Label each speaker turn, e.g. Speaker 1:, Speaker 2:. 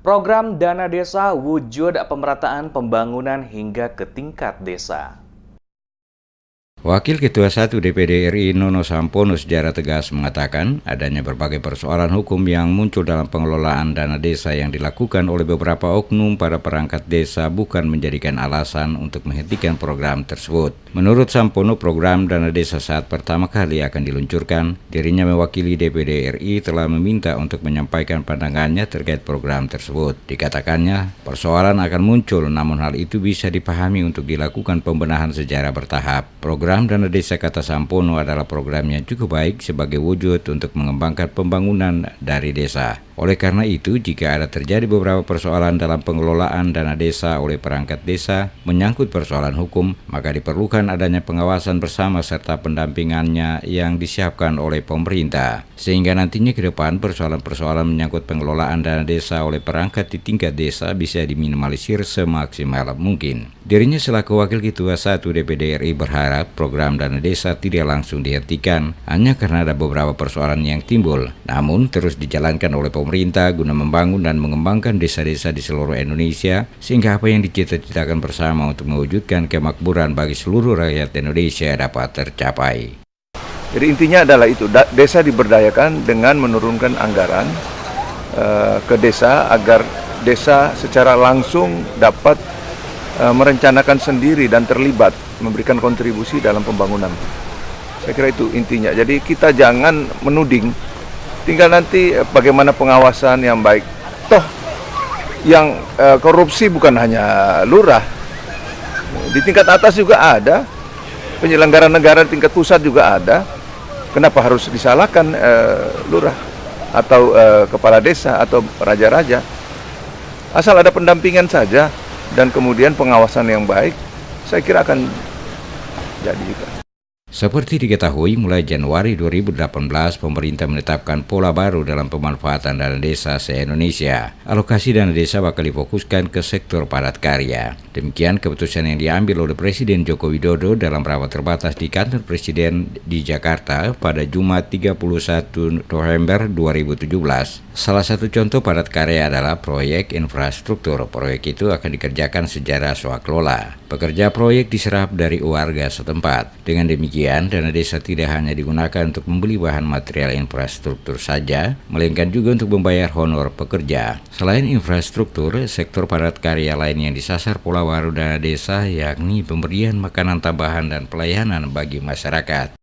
Speaker 1: Program Dana Desa wujud pemerataan pembangunan hingga ke tingkat desa.
Speaker 2: Wakil Ketua 1 DPD RI Nono Sampono secara tegas mengatakan adanya berbagai persoalan hukum yang muncul dalam pengelolaan dana desa yang dilakukan oleh beberapa oknum para perangkat desa bukan menjadikan alasan untuk menghentikan program tersebut. Menurut Sampono, program dana desa saat pertama kali akan diluncurkan, dirinya mewakili DPD RI telah meminta untuk menyampaikan pandangannya terkait program tersebut. Dikatakannya, persoalan akan muncul, namun hal itu bisa dipahami untuk dilakukan pembenahan secara bertahap. Program Dana Desa, kata Sampono, adalah program yang cukup baik sebagai wujud untuk mengembangkan pembangunan dari desa. Oleh karena itu, jika ada terjadi beberapa persoalan dalam pengelolaan dana desa oleh perangkat desa menyangkut persoalan hukum, maka diperlukan adanya pengawasan bersama serta pendampingannya yang disiapkan oleh pemerintah. Sehingga nantinya ke depan persoalan-persoalan menyangkut pengelolaan dana desa oleh perangkat di tingkat desa bisa diminimalisir semaksimal mungkin. Dirinya selaku Wakil Ketua 1 DPD RI berharap program dana desa tidak langsung dihentikan hanya karena ada beberapa persoalan yang timbul, namun terus dijalankan oleh pemerintah guna membangun dan mengembangkan desa-desa di seluruh Indonesia sehingga apa yang dicita-citakan bersama untuk mewujudkan kemakmuran bagi seluruh rakyat Indonesia dapat tercapai.
Speaker 3: Jadi intinya adalah itu, desa diberdayakan dengan menurunkan anggaran ke desa agar desa secara langsung dapat merencanakan sendiri dan terlibat memberikan kontribusi dalam pembangunan. Saya kira itu intinya. Jadi kita jangan menuding, tinggal nanti bagaimana pengawasan yang baik. Toh yang korupsi bukan hanya lurah, di tingkat atas juga ada, penyelenggara negara di tingkat pusat juga ada. Kenapa harus disalahkan lurah atau kepala desa atau raja-raja? Asal ada pendampingan saja dan kemudian pengawasan yang baik, saya kira akan jadi juga.
Speaker 2: Seperti diketahui, mulai Januari 2018, pemerintah menetapkan pola baru dalam pemanfaatan dana desa se-Indonesia. Alokasi dana desa bakal difokuskan ke sektor padat karya. Demikian keputusan yang diambil oleh Presiden Joko Widodo dalam rapat terbatas di kantor Presiden di Jakarta pada Jumat 31 November 2017. Salah satu contoh padat karya adalah proyek infrastruktur. Proyek itu akan dikerjakan secara swakelola. Pekerja proyek diserap dari warga setempat. Dengan demikian, dana desa tidak hanya digunakan untuk membeli bahan material infrastruktur saja, melainkan juga untuk membayar honor pekerja. Selain infrastruktur, sektor padat karya lain yang disasar pola baru dana desa yakni pemberian makanan tambahan dan pelayanan bagi masyarakat.